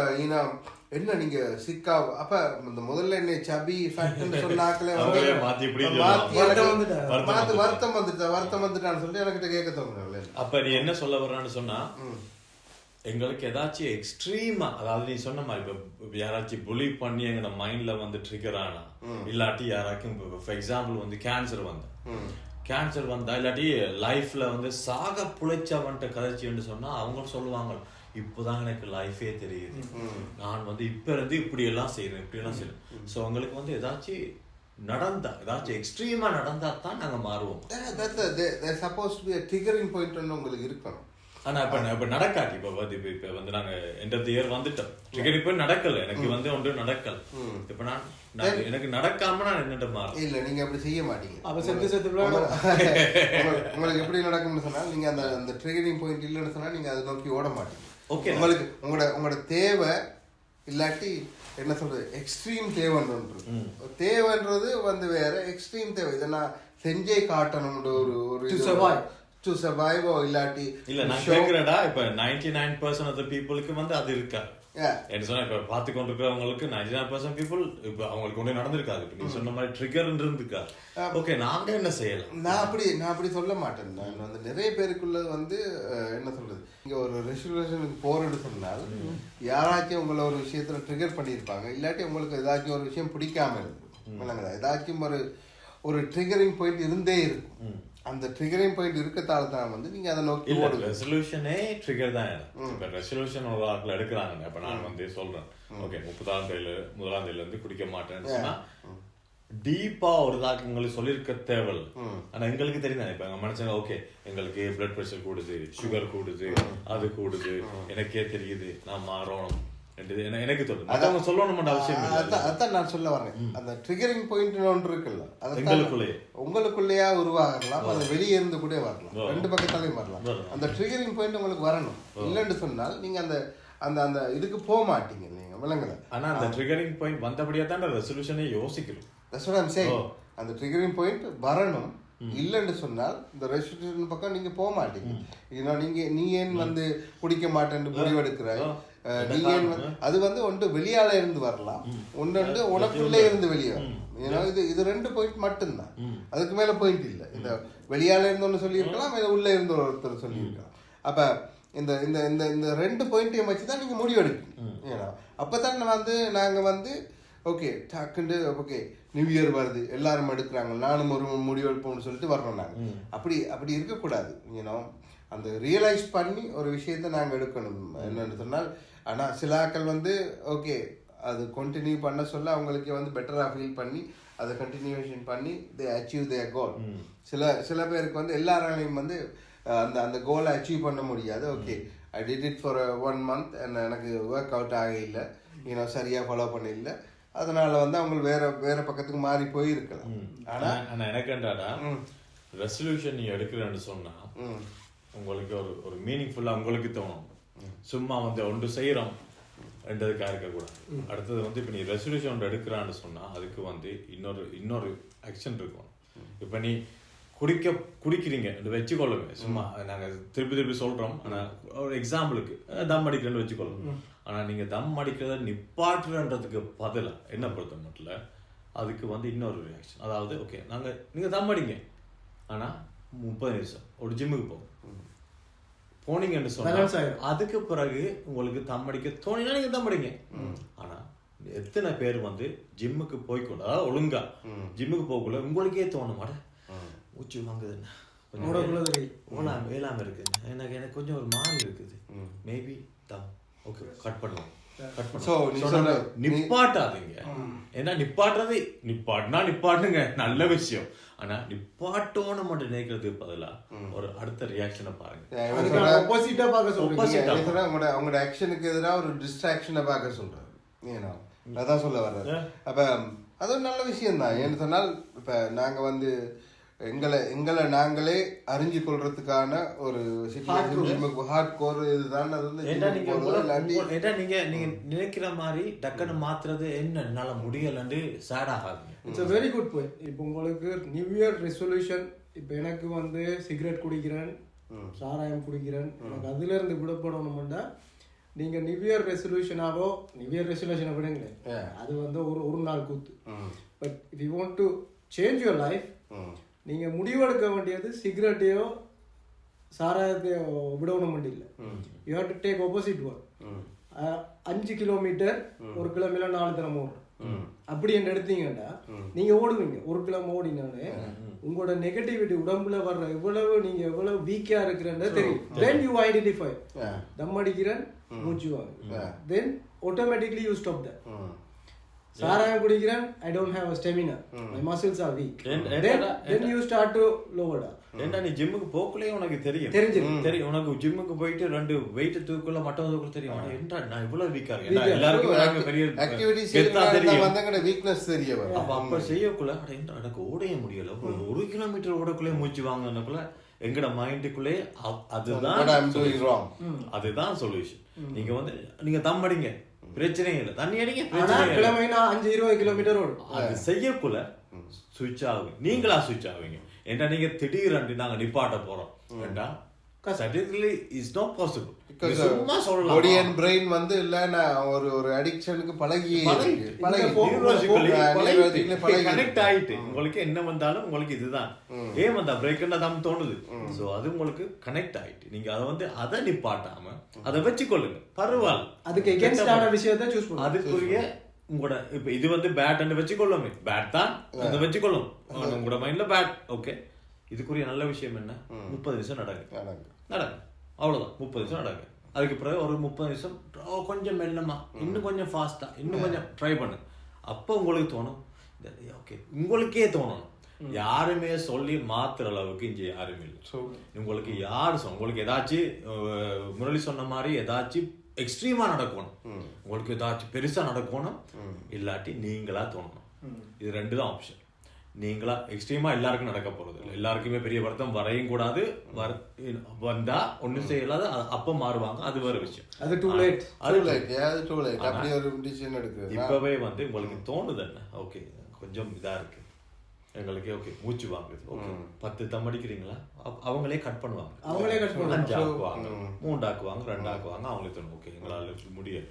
என்ன நீங்க சிக்கா அப்ப இந்த முதல்ல என்ன சபி ஃபேக்ட்னு சொன்னாக்கல வருத்தம் வந்துட்டான்னு சொல்லி எனக்கு கேட்க தோணுது. அப்ப நீ என்ன சொல்ல வர்றான்னு சொன்னா எங்களுக்கு ஏதாச்சும் எக்ஸ்ட்ரீமா, அதாவது நீ சொன்ன மாதிரி இப்போ யாராச்சும் புலி பண்ணி எங்களோட மைண்ட்ல வந்து ட்ரிகர் ஆனா, இல்லாட்டி யாராச்சும் ஃபார் எக்ஸாம்பிள் வந்து கேன்சர் வந்தா இல்லாட்டி லைஃப்ல வந்து சாக புழைச்சவன்ட்ட கதைச்சின்னு சொன்னா அவங்க சொல்லுவாங்க இப்போதான் எனக்கு லைஃபே தெரியுது, நான் வந்து இப்ப இருந்து இப்படி எல்லாம் செய்யறேன். ஸோ உங்களுக்கு வந்து ஏதாச்சும் எக்ஸ்ட்ரீமா நடந்தா தான் நாங்க மாறுவோம். உங்களுக்கு இருக்கணும். ஆனா இப்ப நடக்காது. இப்ப வந்து நாங்க எண்ட் ஆஃப் தி இயர் வந்துட்டோம். ட்ரிகர் இப்ப நடக்கல, எனக்கு வந்து ஒன்று நடக்கல. இப்ப நான் எனக்கு நடக்காம நான் என்னட்ட மாறும் இல்ல. நீங்க அப்படி செய்ய மாட்டீங்க. அப்ப செத்து உங்களுக்கு எப்படி நடக்கும்னு சொன்னா நீங்க அந்த ட்ரிகரிங் பாயிண்ட் இல்லைன்னு சொன்னா நீங்க அதை நோக்கி ஓட மாட்டீங்க. ஓகே, உங்களுக்கு உங்களோட தேவை இல்லாட்டி என்ன சொல்றது எக்ஸ்ட்ரீம் தேவைன்றது வந்து வேற, எக்ஸ்ட்ரீம் தேவை இதை நான் செஞ்சே காட்டணும்ன்ற ஒரு to survive இல்லாட்டி இல்ல நான் கேக்குறேன்டா. இப்ப 99% of the peopleக்கு வந்து அது இருக்கா என்ன சொன்னா இப்ப பாத்து கொண்டிருக்கிறவங்களுக்கு 99% people இப்ப அவங்களுக்கு ஒண்ணு நடந்திருக்காது. நீ சொன்ன மாதிரி ட்ரிகர் இருந்திருக்கா. ஓகே, நாங்க என்ன செய்யலாம்? நான் அப்படி சொல்ல மாட்டேன். நான் வந்து நிறைய பேருக்குள்ள வந்து என்ன சொல்றது நீங்க ஒரு ரெசல்யூஷனுக்கு போறேன்னு சொன்னால் யாராச்சும் உங்களை ஒரு விஷயத்துல ட்ரிகர் பண்ணியிருப்பாங்க, இல்லாட்டி உங்களுக்கு ஏதாச்சும் ஒரு விஷயம் பிடிக்காம இருக்கு, ஏதாச்சும் ஒரு ட்ரிகரிங் பாயிண்ட் இருந்தே இருக்கும். அந்த ட்ரிகரிங் பாயிண்ட் இருக்கத்தால தான் வந்து நீங்க அதை நோக்கி ஓடுங்க. ரெசல்யூஷனே ட்ரிகர் தான். இப்ப ரெசல்யூஷன் ஒரு ஆட்கள் எடுக்கிறாங்க. இப்ப நான் வந்து சொல்றேன் ஓகே 30ஆம் தேதியில இருந்து குடிக்க மாட்டேன்னு சொன்னா டீப்பா ஒரு தாக்கு உங்களுக்கு சொல்லியிருக்க தேவையில்ல. ஆனா எங்களுக்கு தெரியும் இப்ப எங்க மனுஷங்க ஓகே எங்களுக்கு பிளட் பிரஷர் கூடுது, சுகர் கூடுது, அது கூடுது, எனக்கே தெரியுது, நான் மாறணும் எனக்கு தோணும் சொல்லணும் அவசியம். அதான் நான் சொல்ல வரேன். அந்த ட்ரிகரிங் பாயிண்ட் ஒன்று இருக்குல்ல, உங்களுக்குள்ளேயா உருவாகலாம், அது வெளியே இருந்து கூட வரலாம், ரெண்டு பக்கத்தாலையும் வரலாம். அந்த ட்ரிகரிங் பாயிண்ட் உங்களுக்கு வரணும். இல்லைன்னு சொன்னால் நீங்க அந்த அந்த அந்த இதுக்கு போக மாட்டீங்க, நீங்க விளங்கல. ஆனா அந்த ட்ரிகரிங் பாயிண்ட் வந்தபடியா தான் ரெசல்யூஷனே யோசிக்கிறோம். That's what I'm saying. அந்த ட்ரிகரிங் பாயிண்ட் வரணும். இல்லைன்னு சொன்னால் இந்த ரெஸ்ட்ரிக்ஷன் பக்கம் நீங்க போக மாட்டீங்க. நீ ஏன் வந்து குடிக்க மாட்டேன்னு முடிவெடுக்கிறாய், அது வந்து ஒன்று வெளியால இருந்து வரலாம், ஒன்று உனக்குள்ளே இருந்து வெளியே வரலாம். ஏன்னா இது ரெண்டு பாயிண்ட் மட்டும்தான், அதுக்கு மேல பாயிண்ட் இல்லை. இந்த வெளியால இருந்து ஒன்று சொல்லியிருக்கலாம், இதை உள்ளே இருந்து ஒருத்தர் சொல்லியிருக்கலாம். அப்ப இந்த இந்த இந்த இந்த ரெண்டு பாயிண்ட்டையும் வச்சு தான் நீங்க முடிவெடுக்கணும். ஏன்னா அப்பதான் வந்து நாங்க வந்து ஓகே டக்குண்டு ஓகே நியூ இயர் வருது எல்லாரும் எடுக்கிறாங்க, நானும் ஒரு முடிவெடுப்போம்னு சொல்லிட்டு வர்றோம். நாங்கள் அப்படி இருக்கக்கூடாது. ஏன்னா அந்த ரியலைஸ் பண்ணி ஒரு விஷயத்த நாங்கள் எடுக்கணும். என்னென்னு சொன்னால் ஆனால் சில ஆட்கள் வந்து ஓகே அது கண்டினியூ பண்ண சொல்ல அவங்களுக்கு வந்து பெட்டராக ஃபீல் பண்ணி அதை கண்டினியூஷன் பண்ணி தே அச்சீவ் தேர் கோல். சில பேருக்கு வந்து எல்லாராலையும் வந்து அந்த கோலை அச்சீவ் பண்ண முடியாது. Okay I did it for 1 month எனக்கு ஒர்க் அவுட் ஆகல, ஏன்னா சரியாக ஃபாலோ பண்ணல, அதனால வந்து அவங்க வேற பக்கத்துக்கு மாறி போயிருக்கலாம். ஆனா எனக்குண்டாடா ரெசல்யூஷன் நீ எடுக்கிறேன்னு சொன்னா உங்களுக்கு ஒரு மீனிங்ஃபுல்லா உங்களுக்கு தோணும். சும்மா வந்து ஒன்று செய்யறோம் என்றதுக்காக இருக்கக்கூடாது. அடுத்தது வந்து இப்ப நீ ரெசல்யூஷன் ஒன்று எடுக்கிறான்னு சொன்னா அதுக்கு வந்து இன்னொரு ஆக்ஷன் இருக்கும். இப்ப நீ குடிக்கிறீங்க வச்சுக்கொள்ளுங்க. சும்மா நாங்க திருப்பி சொல்றோம். ஆனா ஒரு எக்ஸாம்பிளுக்கு தம் அடிக்கிறேன்னு வச்சுக்கொள்ளுங்க. ஆனா நீங்க தம் அடிக்கிறத நிப்பாட்டுறன்றதுக்கு பதிலா என்ன பொறுத்த மட்டும் அதுக்கு வந்து இன்னொரு ரியாக்ஷன். அதாவது ஓகே நீங்க தம் அடிங்க, ஆனா 30 நிமிஷம் ஒரு ஜிம்முக்கு போகும், போனீங்கன்னு Balance சொன்னா ஆயிரும். அதுக்கு பிறகு உங்களுக்கு தம்மடிக்க தோணினா நீங்க தம்மடிங்க. ஆனா எத்தனை பேர் வந்து ஜிம்முக்கு போய்க்கொள்ள ஒழுங்கா ஜிம்முக்கு போகக்குள்ள உங்களுக்கே தோணும் மாட மூச்சு வாங்குதுன்னு வேளாம இருக்குது எனக்கு கொஞ்சம் ஒரு மாதிரி இருக்குது மேபி தம் ஓகே கட் பண்ணுவோம் நிப்பாட்டாதீங்க. ஏன்னா நிப்பாட்டுறது நிப்பாட்டுங்க நல்ல விஷயம். ஆனா நிப்பாட்டோன்னு மட்டும் நினைக்கிறதுக்கு பதிலா ஒரு அடுத்த ரியாக்ஷனை பாருங்க. அவங்களோட ஆக்ஷனுக்கு எதிராக ஒரு டிஸ்ட்ராக்ஷனை பார்க்க சொல்றாரு. ஏன்னா அதான் சொல்ல வர்றாரு. அப்ப அது ஒரு நல்ல விஷயம் தான். ஏன்னு சொன்னால் இப்ப நாங்க வந்து எங்களை நாங்களே அறிஞ்சு கொள்றதுக்கான ஒரு ஹார்ட் கோர் இதுதான். அது வந்து நீங்க நினைக்கிற மாதிரி டக்குன்னு மாத்துறது என்னால முடியலன்னு சேட் ஆகாது. It's a very good point. இப்போ உங்களுக்கு நியூ இயர் ரெசல்யூஷன், இப்போ எனக்கு வந்து சிகரெட் குடிக்கிறேன், சாராயம் குடிக்கிறேன், எனக்கு அதுல இருந்து விடப்படணும்னா நீங்க நியூ இயர் ரெசல்யூஷனாவோ நியூ இயர் ரெசல்யூஷனை விடுங்க, அது வந்து ஒரு நாள் கூத்து. But if you want to change your life, நீங்க முடிவெடுக்க வேண்டியது சிகரெட்டையோ சாராயத்தையோ விடணும் இல்லை. You have to take opposite one. 5 kilometre ஒரு கிலோமீட்டர் 4 தினம் ஓடும் அப்படி என்று எடுத்தீங்கன்னா நீங்க ஓடுவீங்க. 1 கிலோமீட்டர் ஓடினாலே உங்களோட நெகட்டிவிட்டி உடம்புல வர்ற எவ்வளவு வீக்கா இருக்கிறது தெரியும். then you identify தம் அடிக்கிறேன் மூச்சு வாங்க, then automatically you stop that. சாராயம் குடிக்கிறேன், I don't have a stamina, my muscles are weak, then you start to lower down. ஏன்னா நீ ஜிம்முக்கு போக்குள்ளே உனக்கு தெரியும் உனக்கு ஜிம்முக்கு போயிட்டு 2 வெயிட் தூக்குள்ள மட்டம் தூக்குள்ள தெரியும் ஏன்டா நான் இவ்வளவு வீக்கா இருக்கேன். எல்லாருக்கும் பெரிய ஆக்டிவிட்டிஸ் தெரியும், வீக்னஸ் தெரிய வரும். அப்ப செய்யக்குள்ள எனக்கு ஓடவே முடியல. 1 கிலோமீட்டர் ஓடக்குள்ளே மூச்சு வாங்கினக்குள்ள எங்கட மைண்டுக்குள்ளே அதுதான் சொல்யூஷன். நீங்க வந்து நீங்க தம் அடிங்க, பிரச்சனையே இல்லை, தண்ணி அடிங்க, கிலோமீட்டர் 5-20 கிலோமீட்டர் ஓடும். அது செய்யக்குள்ள சுவிட்ச் ஆகுங்க, நீங்களா சுவிட்ச் ஆகுவீங்க. ஏன்னா நீங்க திடீர்னு நாங்க நிப்பாட்ட போறோம் ஏண்டா suddenly is not possible. சும்மா சொல்லலாம் பாடி அண்ட் பிரெயின் வந்து இல்ல ஒரு அடிக்ஷனுக்கு பழகி கனெக்ட் ஆயிட்டு உங்களுக்கு என்ன வந்தாலும் உங்களுக்கு இதுதான் ஏன் வந்தா பிரேக்னா தான் தோணுது. சோ அது உங்களுக்கு கனெக்ட் ஆயிட்டு நீங்க அதை வந்து அதை நிப்பாட்டாம அதை வச்சுக்கொள்ளுங்க, பரவாயில்ல. அதுக்கு எகென்ஸ்டான விஷயத்தை சூஸ் பண்ணுங்க. அதுக்குரிய உங்களோட இப்ப இது வந்து பேட் வச்சுக்கொள்ளுமே, பேட் தான் அதை வச்சுக்கொள்ளும் உங்களோட மைண்ட்ல பேட். ஓகே, இதுக்குரிய நல்ல விஷயம் என்ன, 30 நிமிஷம் நடக்கு அவ்வளவுதான். 30 நிமிஷம் நடக்கு. அதுக்கு பிறகு ஒரு 30 நிமிஷம் கொஞ்சம் மெல்லமா, இன்னும் கொஞ்சம் ஃபாஸ்டா, இன்னும் கொஞ்சம் ட்ரை பண்ணு. அப்போ உங்களுக்கு தோணும், ஓகே உங்களுக்கே தோணும். யாருமே சொல்லி மாத்துற அளவுக்கு இங்க யாருமே இல்லை. உங்களுக்கு யாரு உங்களுக்கு ஏதாச்சும் முரளி சொன்ன மாதிரி ஏதாச்சும் எக்ஸ்ட்ரீமா நடக்கணும், உங்களுக்கு ஏதாச்சும் பெருசா நடக்கணும், இல்லாட்டி நீங்களா தோணணும். இது 2 தான் ஆப்ஷன். நீங்களா எக்ஸ்ட்ரீமா எல்லாருக்கும் நடக்க போறது இல்லை. எல்லாருக்குமே பெரிய வருத்தம் வரையும் கூடாது, வந்தா ஒன்னும் செய்யலாது, அப்ப மாறுவாங்க, அது வேற விஷயம். அது டூ லேட். இப்பவே வந்து உங்களுக்கு தோணுது என்ன, ஓகே கொஞ்சம் இதா இருக்கு எங்களுக்கு, ஓகே மூச்சு வாங்குது, ஓகே 10 தம் அடிக்கிறீங்களா, அவங்களே கட் பண்ணுவாங்க, 5 ஆக்குவாங்க, 3 ஆக்குவாங்க, 2 ஆக்குவாங்க, அவங்களே தோணும் ஓகே எங்களால முடியாது.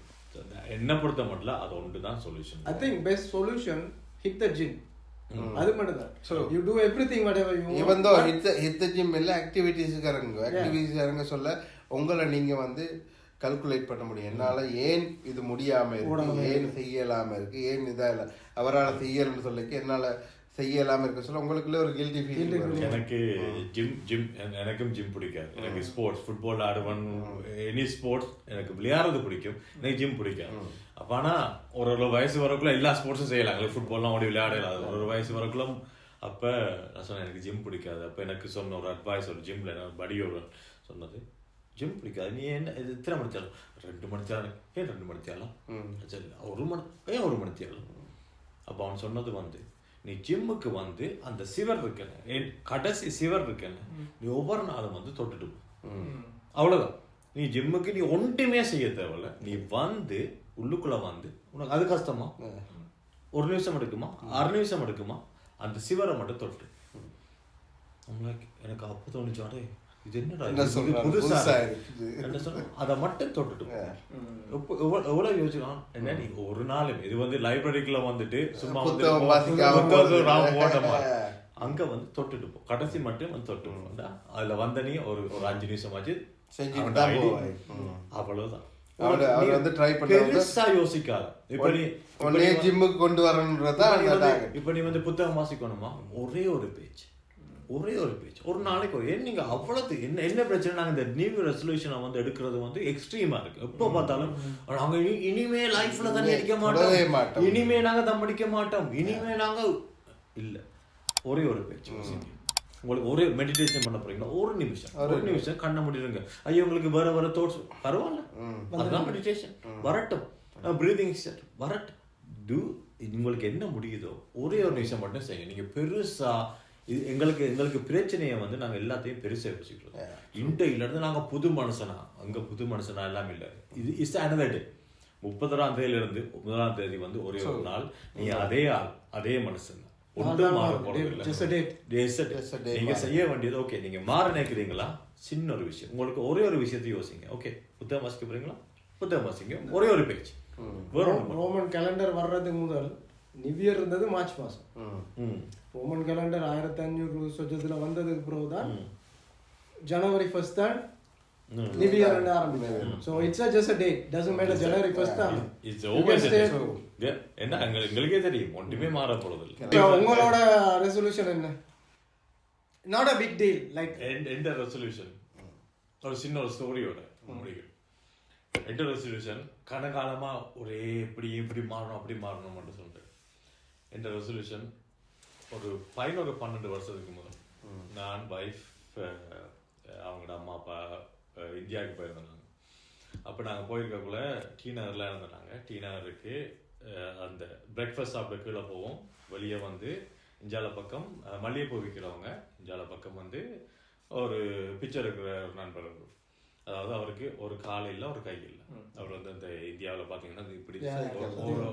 என்ன பொறுத்த மட்டும் அது ஒன்றுதான் solution. I think best solution hit the gym. அது மட்டும் தான். So you do everything whatever you want. even though hit the gym இல்ல ஆக்டிவிட்டீஸ்க்கு இறங்க சொல்ல உங்களை நீங்க வந்து கால்குலேட் பண்ண முடியும். என்னால ஏன் இது முடியாம இருக்கு, ஏன் செய்யலாம இருக்கு, ஏன் இதா இல்ல அவரால் செய்யலன்னு சொல்லிக்கு என்னால செய்யலாம இருக்க சொல்ல உங்களுக்குள்ள ஒரு கில்ட்டி ஃபீல். எனக்கு எனக்கும் ஜிம் பிடிக்காது. எனக்கு ஸ்போர்ட்ஸ் ஃபுட்பால் ஆடுவேன், எனி ஸ்போர்ட்ஸ் எனக்கு விளையாடுறது பிடிக்கும், எனக்கு ஜிம் பிடிக்காது. அப்ப ஆனா ஒரு வயசு வரக்குள்ள எல்லா ஸ்போர்ட்ஸும் செய்யலாம், ஃபுட்பால்லாம் ஓடி விளையாடலாம். ஒரு வயசு வரக்குள்ள அப்ப நான் சொன்னேன் எனக்கு ஜிம் பிடிக்காது. அப்ப எனக்கு சொன்ன ஒரு அட்வைஸ், ஒரு ஜிம்ல படியோட சொன்னது, ஜிம் பிடிக்காது, நீ என்ன எத்தனை மணித்தாலும் 2 மணித்தாலும், ஏன் 2 மணித்தாலும், சரி 1 மணி, ஏன் 1 மணித்தாலும். அப்ப அவன் சொன்னது வந்து நீ ஜிம்முக்கு வந்து அந்த சிவர் இருக்கன்னு, கடைசி சிவர் இருக்கன்னு நீ ஒவ்வொரு நாளும் வந்து தொட்டுட்டு அவ்வளவுதான். நீ ஜிம்முக்கு நீ ஒன்றுமே செய்ய தேவையில்ல, நீ வந்து உள்ளுக்குள்ள வந்து உனக்கு அது கஷ்டமா 1 நிமிஷம் எடுக்குமா 6 நிமிஷம் எடுக்குமா அந்த சிவரை மட்டும் தொட்டு. எனக்கு அப்போ தோணுச்சாடே இது என்னடா புதுசா என்ன சொன்ன, அதை மட்டும் தொட்டுட்டு எவ்வளவு யோசிக்கலாம். என்ன நீ ஒரு நாளும் இது வந்து லைப்ரரிக்குள்ள வந்துட்டு சும்மா வந்து ஓட்டமா அங்க வந்து தொட்டுட்டு போ, கடைசி மட்டும் வந்து தொட்டு அதுல வந்த நீ ஒரு 5 நிமிஷம் ஆச்சு செஞ்சுட்டு தான் போவாய். அவ்வளவுதான். அவர் வந்து ட்ரை பண்ணுவாங்க. பெருசா யோசிக்காத. இப்ப நீ ஜிம்முக்கு கொண்டு வரணும்ன்றதா இப்ப நீ வந்து புத்தகம் வாசிக்கணுமா, ஒரே ஒரு பேஜ் ஒரு நாளைக்கு நீங்க அவ்வளவு என்ன பிரச்சனை, நாங்க இந்த நியூ ரெசல்யூஷனை வந்து எடுக்கிறது வந்து எக்ஸ்ட்ரீமா இருக்கு. எப்ப பார்த்தாலும் நாங்க இனிமே லைஃப்ல தண்ணி அடிக்க மாட்டோம், இனிமே நாங்க தம் அடிக்க மாட்டோம், இனிமே நாங்க இல்ல. ஒரே ஒரு பேஜ் உங்களுக்கு ஒரே மெடிடேஷன் பண்ண போறீங்களா, ஒரு நிமிஷம் கண்ண முடியுங்க. ஐயோ உங்களுக்கு வேற தோட்ஸ் பரவாயில்ல, அதுதான் மெடிடேஷன். வரட்டும், பிரீதிங் வரட்டும். உங்களுக்கு என்ன முடியுதோ ஒரே ஒரு நிமிஷம் மட்டும் செய்யுங்க. நீங்க பெருசா எங்களுக்கு பிரச்சனையை வந்து நாங்க எல்லாத்தையும் பெருசா யோசிக்கிறோம். இன்றையில இருந்து நாங்க புது மனுஷனா எல்லாமே இல்லை. இது இஸ் அனதர் டே. 30ஆம் தேதியில இருந்து 1ஆம் தேதி வந்து ஒரே ஒரு நாள். நீ அதே மனுஷன், ஒன்றும் மாற போறது. நீங்க செய்ய வேண்டியது ஓகே, நீங்க மாற நினைக்கிறீங்களா, சின்ன ஒரு விஷயம். உங்களுக்கு ஒரே ஒரு விஷயத்தை யோசிங்க. ஓகே, புத்தகம் வாசிக்க போறீங்களா, புத்தகம் வாசிங்க, ஒரே ஒரு பேஜ். ரோமன் கேலண்டர் வர்றதுக்கு முதல் நியூ இயர் இருந்தது மார்ச் மாசம். ரோமன் கேலண்டர் 1500 சொச்சத்துல வந்ததுக்கு பிறகுதான் ஜனவரி 1 தான் நியூ இயர் ஆரம்பிச்சது. So it's just a date, doesn't matter January 1 தான். It's over. என்ன எங்களுக்கே தெரியும், ஒன்றுமே மாற போறது இல்லை. உங்களோட ரெசல்யூஷன் என்ன? Not a big deal like எந்த ரெசல்யூஷன், ஒரு சின்ன ஒரு ஸ்டோரியோட முடியும். எந்த ரெசல்யூஷன் கனகாலமா ஒரே இப்படி மாறணும் அப்படி மாறணும் மட்டும் சொல்லிட்டு எந்த ரெசல்யூஷன் ஒரு 12 வருஷத்துக்கு முதல் நான் வைஃப் அவங்களோட அம்மா அப்பா இந்தியாவுக்கு போயிருந்தாங்க. அப்போ நாங்கள் போயிருக்கக்குள்ள டி நகர்லாம் இருந்தோம். டி நகருக்கு அந்த பிரேக்ஃபாஸ்ட் சாப்பிட கீழே போவோம். வெளியே வந்து இஞ்சால பக்கம் மல்லிகைப்பூ விற்கிறவங்க, இஞ்சால பக்கம் வந்து ஒரு பிக்சர் இருக்கிற ஒரு நண்பர். அதாவது அவருக்கு ஒரு கால் இல்லை, ஒரு கை இல்லை. அவர் வந்து அந்த இந்தியாவில் பார்த்தீங்கன்னா இப்படி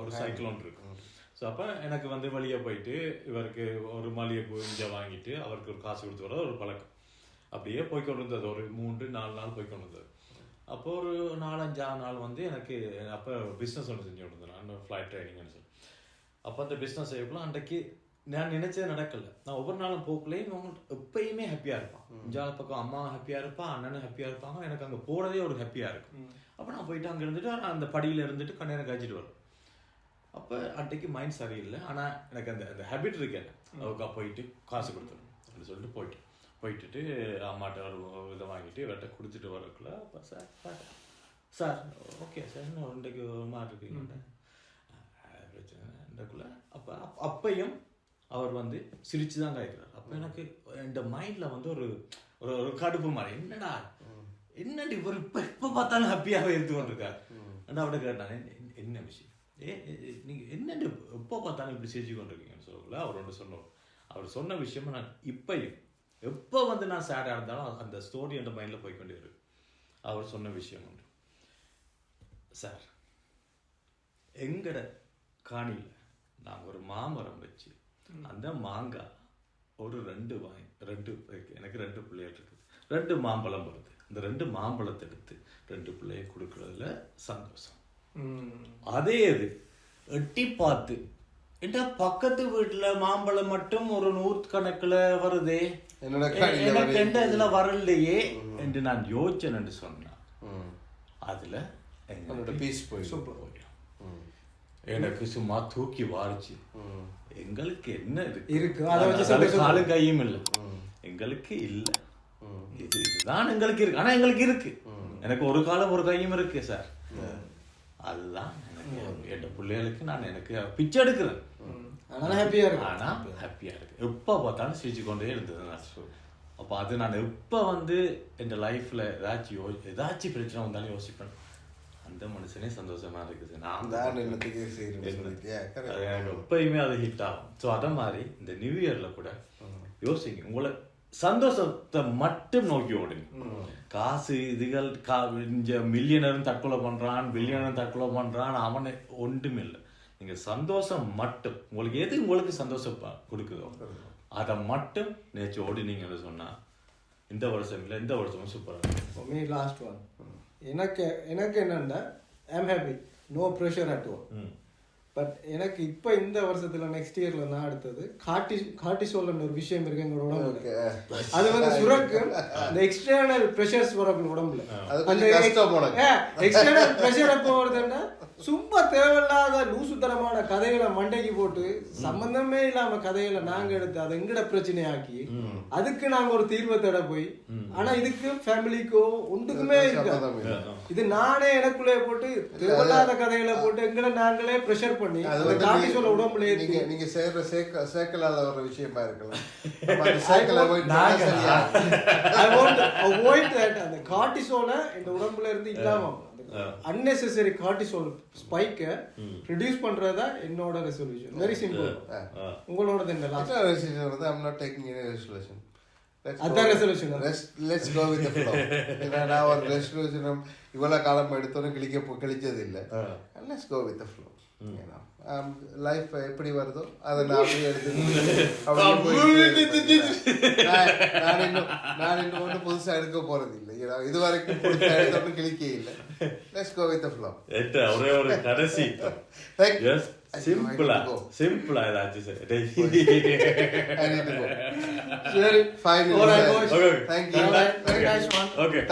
ஒரு சைக்கிள் ஒன்று இருக்கு. ஸோ அப்போ எனக்கு வந்து வெளியே போயிட்டு இவருக்கு ஒரு மல்லிகைப்பூ இங்கே வாங்கிட்டு அவருக்கு ஒரு காசு கொடுத்து வர ஒரு பழக்கம். அப்படியே போய்கொண்டு இருந்தது. ஒரு 3-4 நாள் போய்கொண்டு இருந்தது. அப்போ ஒரு 4-5 நாள் வந்து எனக்கு அப்போ பிஸ்னஸ் ஒன்று செஞ்சு கொடுத்தேன். நான் ஃப்ளைட் ட்ரைனிங்னு சொல்லி. அப்போ அந்த பிஸ்னஸ் செய்யக்குள்ள அன்றைக்கு நான் நினைச்சது நடக்கல. நான் ஒவ்வொரு நாளும் போக்குள்ளே எப்பயுமே ஹாப்பியாக இருப்பான். இஞ்சால பக்கம் அம்மா ஹாப்பியாக இருப்பான், அண்ணனும் ஹாப்பியாக இருப்பாங்க. எனக்கு அங்கே போகிறதே ஒரு ஹாப்பியாக இருக்கும். அப்போ நான் போயிட்டு அங்கே இருந்துட்டு அந்த படியில் இருந்துட்டு கண்ணேரம் காய்ச்சிட்டு வரும். அப்போ அன்றைக்கு மைண்ட் சரியில்லை. ஆனால் எனக்கு அந்த ஹேபிட் இருக்கேன். அவருக்கா போயிட்டு காசு கொடுத்துரும் அப்படின்னு சொல்லிட்டு போயிட்டு அம்மாட்ட ஒரு இதை வாங்கிட்டு இவர்கிட்ட கொடுத்துட்டு வரக்குள்ள அப்போ சார் ஓகே சார் இன்னும் இன்றைக்கு ஒரு மாதிரி இருக்குங்க பிரச்சனைக்குள்ள. அப்போ அப்பையும் அவர் வந்து சிரிச்சு தான் காய்க்கிறார். அப்போ எனக்கு இந்த மைண்டில் வந்து ஒரு ஒரு கடுப்பு மாதிரி, என்னடி இவர் இப்போ பார்த்தாலும் ஹாப்பியாகவே இருந்து கொண்டிருக்கார். ஆனால் அவட கேட்டானே என்ன விஷயம், நீங்கள் என்னென்னு எப்போ பார்த்தாலும் இப்படி சிரிச்சு கொண்டிருக்கீங்கன்னு சொல்லக்குள்ள அவர் ஒன்று சொன்னார். அவர் சொன்ன விஷயமா நான் இப்பையும் எப்போ வந்து நான் சேடாக இருந்தாலும் அந்த ஸ்டோரி என் மைண்டில் போய்கொண்டே இருக்கு. அவர் சொன்ன விஷயம் ஒன்று, சார் எங்கட காணியில் நாங்கள் ஒரு மாமரம் வச்சு அந்த மாங்காய் ஒரு 2 எனக்கு 2 பிள்ளைகள் இருக்குது, 2 மாம்பழம் வருது. இந்த 2 மாம்பழத்தை எடுத்து 2 பிள்ளைய கொடுக்கறதுல சந்தோஷம். அதே இது எட்டி பார்த்து என்ன பக்கத்து வீட்டுல மாம்பழம் மட்டும் ஒரு 100 கணக்குல வருதே, எனக்கு எந்த இதுல வரலையே என்று நான் யோசிச்சேன் என்று சொன்னா அதுல எனக்கு சும்மா தூக்கி வாரிச்சு. எங்களுக்கு என்ன இருக்கு, காலும் கையும் இல்லை, எங்களுக்கு இல்லை, இதுதான் எங்களுக்கு இருக்கு. ஆனா எங்களுக்கு இருக்கு, எனக்கு ஒரு காலம் ஒரு கையும் இருக்கு சார். அதுதான் என் பிள்ளைகளுக்கு நான் எனக்கு பிச்சை எடுக்கிறேன். ஆனா ஹாப்பியா இருக்கு. எப்ப பார்த்தாலும் சிரிச்சு கொண்டே இருந்தது. அப்ப அது நான் எப்ப வந்து என் லைஃப்ல ஏதாச்சும் பிரச்சனை வந்தாலும் யோசிப்பேன், அந்த மனுஷனே சந்தோஷமா இருக்குது, நான் எப்பயுமே அது ஹிட் ஆகும். ஸோ அத மாதிரி இந்த நியூ இயர்ல கூட யோசிங்க, உங்களை சந்தோஷத்தை மட்டும் நோக்கி ஓடுங்க. காசு இதுகள் மில்லியனரும் தற்கொலை பண்றான், பில்லியனரும் தற்கொலை பண்றான், அவனை ஒன்றுமே இல்லை. நீங்க சந்தோஷம் மட்டும், உங்களுக்கு எது உங்களுக்கு சந்தோஷம் கொடுக்குதோ அதை மட்டும் நேற்று ஓடினீங்கன்னு சொன்னா இந்த வருஷம் இல்லை, இந்த வருஷமும் சூப்பராக. லாஸ்ட் ஒன் எனக்கு என்னன்னா I am happy, no pressure at all. But எனக்கு இப்போ இந்த வருஷத்துல நெக்ஸ்ட் இயர்ல நான் அடுத்தது கார்டிசோல்னு ஒரு விஷயம் இருக்கு எங்களோட உடம்புல. அது வந்து சுரக்கும் இந்த எக்ஸ்டர்னல் ப்ரெஷர்ஸ் வரப்போ உடம்புல அந்த எக்ஸ்டர்னல் ப்ரெஷர் எப்போ வருதுன்னா சும்மா தேவையில்லாத லூசுத்தனமான கதைகளை மண்டைக்கு போட்டு சம்பந்தமே இல்லாம கதைகளை நாங்க எடுத்து அதை எங்கட பிரச்சனையாக்கி அதுக்கு நாங்க ஒரு தீர்வை தேட போய் ஆனா இதுக்கு ஃபேமிலிக்கோ ஒன்றுக்குமே இருக்காது. இது நானே எனக்குள்ளே போட்டு தேவையில்லாத கதைகளை போட்டு எங்களை நாங்களே ப்ரெஷர் பண்ணி அதை காட்டி சொல்ல உடம்புல நீங்க சேர்ற சேர்க்கலாத ஒரு விஷயமா இருக்கலாம். அந்த கார்டிசோலை இந்த உடம்புல இருந்து இல்லாம unnecessary cortisol spike reduce பண்றதா என்னோட ரெசல்யூஷன். Very simple. உங்களோடது என்ன லாஸ்ட் ரெசல்யூஷன் வந்து I'm not taking any resolution. அதான் resolution. Let's go with the flow. நான் ஒரு ரெசல்யூஷன் இவ்வளவு காலம் எடுத்தோன்னு கிழிச்சது இல்லை. Let's go with the flow. Life எப்படி வருதோ அதை நான் அப்படியே நான் இன்னும் ஒன்றும் புதுசா எடுக்க போறது இல்லை. இது வரைக்கும் எடுத்தோன்னு கிளிக்க இல்லை. Let's go with the flow. ஒரே ஒரு கடைசி சிம்பிளா ஏதாச்சும் சரி, fine. All right, boys. Okay. Thank you. Very nice one. Okay.